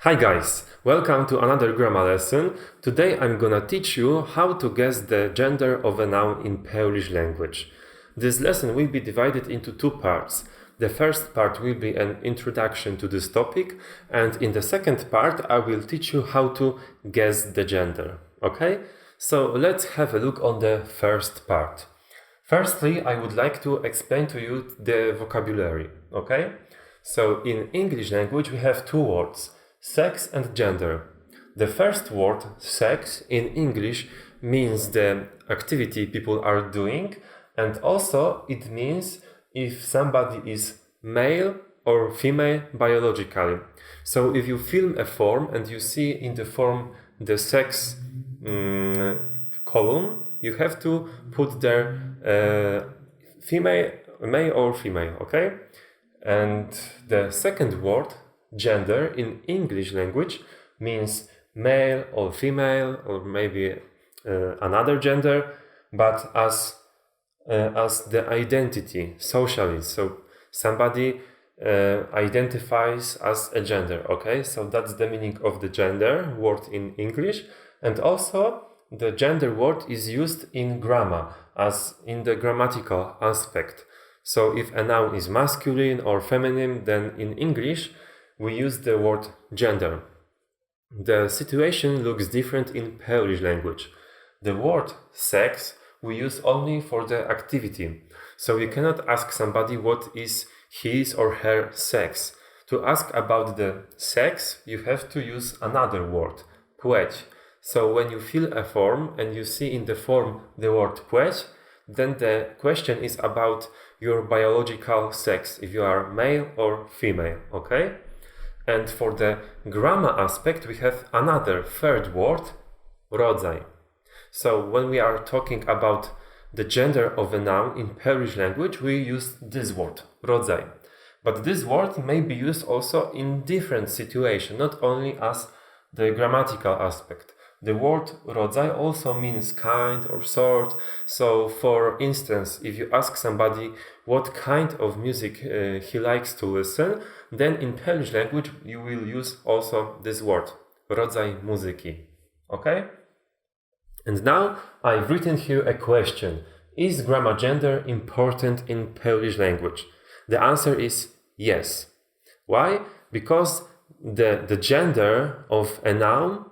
Hi guys, welcome to another grammar lesson. Today I'm gonna teach you how to guess the gender of a noun in Polish language. This lesson will be divided into two parts. The first part will be an introduction to this topic, and in the second part I will teach you how to guess the gender. Okay? So let's have a look on the first part. Firstly, I would like to explain to you the vocabulary. Okay? So in English language we have two words. Sex and gender. The first word, sex, in English means the activity people are doing, and also it means if somebody is male or female biologically. So if you film a form and you see in the form the sex column, you have to put there female, male or female, okay? And the second word, gender, in English language means male or female or maybe another gender, but as the identity socially. So somebody identifies as a gender. Okay, so that's the meaning of the gender word in English, and also the gender word is used in grammar as in the grammatical aspect. So if a noun is masculine or feminine, then in English we use the word gender. The situation looks different in Polish language. The word sex we use only for the activity. So you cannot ask somebody what is his or her sex. To ask about the sex, you have to use another word, płeć. So when you fill a form and you see in the form the word płeć, then the question is about your biological sex, if you are male or female, okay? And for the grammar aspect, we have another third word, rodzaj. So when we are talking about the gender of a noun in Polish language, we use this word, rodzaj. But this word may be used also in different situations, not only as the grammatical aspect. The word rodzaj also means kind or sort. So for instance, if you ask somebody what kind of music he likes to listen, then in Polish language you will use also this word, rodzaj muzyki. Okay? And now I've written here a question. Is grammar gender important in Polish language? The answer is yes. Why? Because the gender of a noun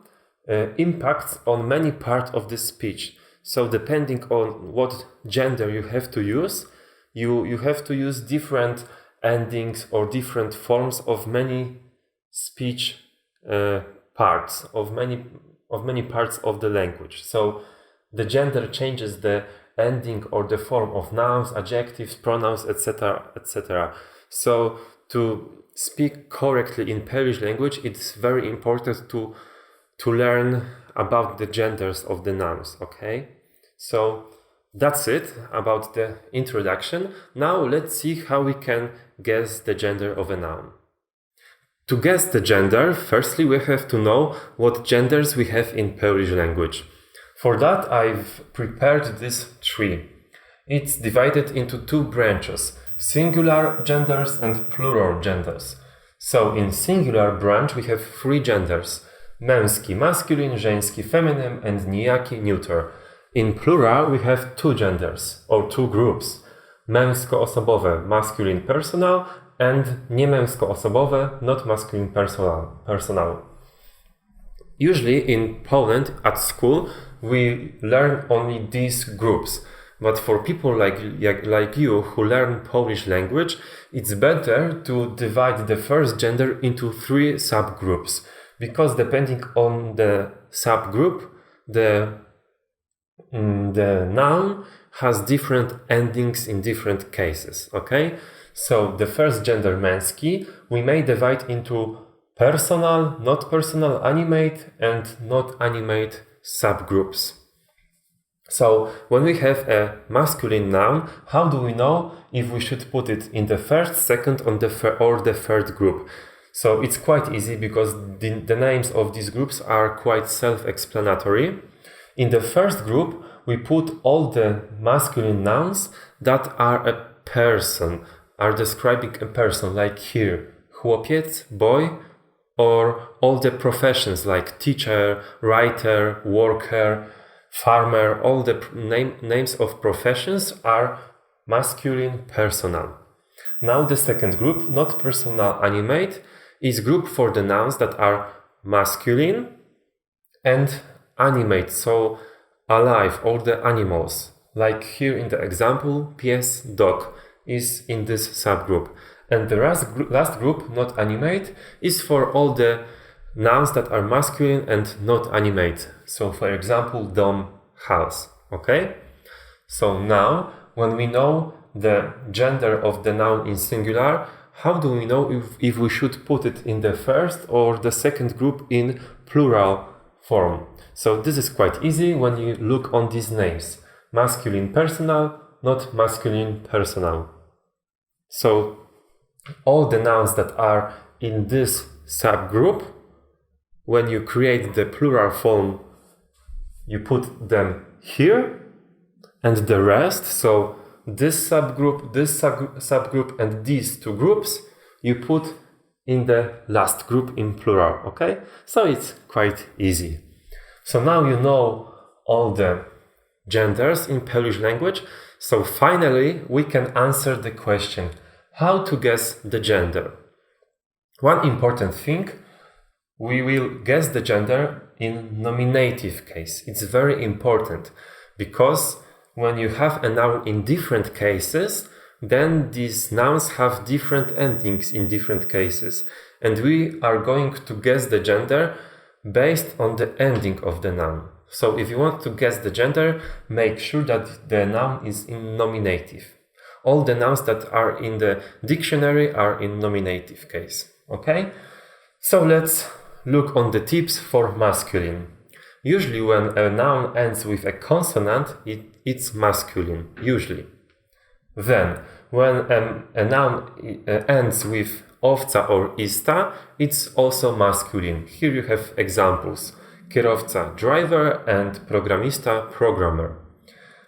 impacts on many parts of the speech. So depending on what gender you have to use, you have to use different endings or different forms of many speech parts, of many parts of the language. So the gender changes the ending or the form of nouns, adjectives, pronouns, etc., etc. So to speak correctly in Polish language, it's very important to learn about the genders of the nouns, okay? So that's it about the introduction. Now let's see how we can guess the gender of a noun. To guess the gender, firstly we have to know what genders we have in Polish language. For that I've prepared this tree. It's divided into two branches, singular genders and plural genders. So in singular branch we have three genders: męski, masculine, żeński, feminine, and nijaki, neuter. In plural, we have two genders, or two groups. Męsko-osobowe, masculine personal, and niemęsko-osobowe, not masculine personal. Usually in Poland, at school, we learn only these groups. But for people like you who learn Polish language, it's better to divide the first gender into three subgroups. Because depending on the subgroup, the noun has different endings in different cases, okay? So the first gender, męski, we may divide into personal, not personal, animate, and not animate subgroups. So when we have a masculine noun, how do we know if we should put it in the first, second, or the third group? So it's quite easy because the names of these groups are quite self-explanatory. In the first group, we put all the masculine nouns that are a person, are describing a person, like here, chłopiec, boy, or all the professions like teacher, writer, worker, farmer, all the names of professions are masculine personal. Now the second group, not personal animate, is group for the nouns that are masculine and animate, so alive, all the animals. Like here in the example, pies, dog is in this subgroup. And the last group, not animate, is for all the nouns that are masculine and not animate. So for example, dom, house. Okay? So now, when we know the gender of the noun in singular, how do we know if we should put it in the first or the second group in plural form? So this is quite easy when you look on these names. Masculine personal, not masculine personal. So all the nouns that are in this subgroup, when you create the plural form, you put them here, and the rest, so this subgroup, and these two groups, you put in the last group in plural, okay? So it's quite easy. So now you know all the genders in Polish language. So finally, we can answer the question, how to guess the gender? One important thing, we will guess the gender in nominative case. It's very important because when you have a noun in different cases, then these nouns have different endings in different cases. And we are going to guess the gender based on the ending of the noun. So if you want to guess the gender, make sure that the noun is in nominative. All the nouns that are in the dictionary are in nominative case. Okay? So let's look on the tips for masculine. Usually when a noun ends with a consonant, it's masculine, usually. Then, when a noun ends with owca or ista, it's also masculine. Here you have examples. Kierowca, driver, and programista, programmer.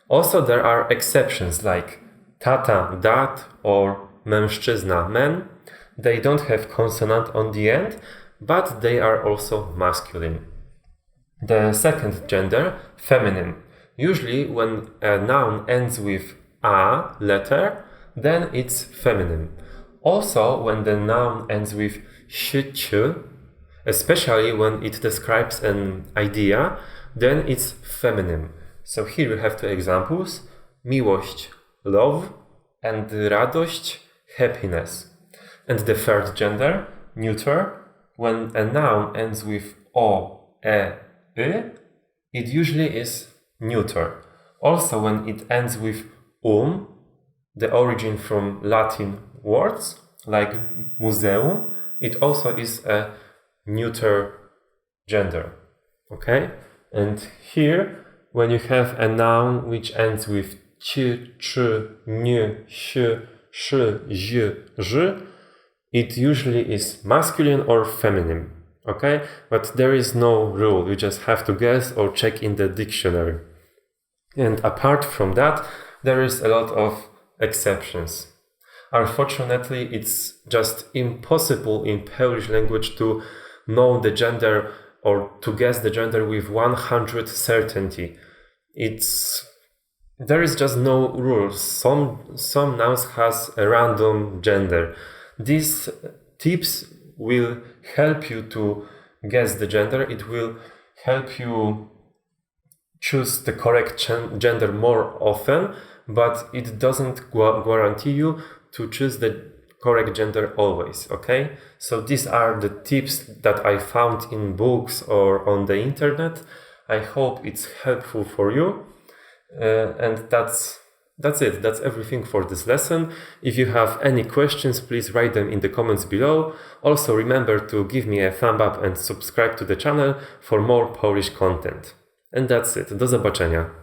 Also there are exceptions like tata, dad, or mężczyzna, men. They don't have consonant on the end, but they are also masculine. The second gender, feminine. Usually when a noun ends with a letter, then it's feminine. Also when the noun ends with sh, especially when it describes an idea, then it's feminine. So here you have two examples, miłość, love, and radość, happiness. And the third gender, neuter, when a noun ends with o, e, I, it usually is neuter. Also when it ends with the origin from Latin words, like museum, it also is a neuter gender. Okay? And here, when you have a noun which ends with ch, ny, sh, j, it usually is masculine or feminine. Okay? But there is no rule. You just have to guess or check in the dictionary. And apart from that, there is a lot of exceptions. Unfortunately, it's just impossible in Polish language to know the gender or to guess the gender with 100% certainty. There is just no rules. Some nouns has a random gender. These tips will help you to guess the gender. It will help you choose the correct gender more often, but it doesn't guarantee you to choose the correct gender always, okay? So these are the tips that I found in books or on the internet. I hope it's helpful for you. And that's it. That's everything for this lesson. If you have any questions, please write them in the comments below. Also remember to give me a thumb up and subscribe to the channel for more Polish content. And that's it. Do zobaczenia.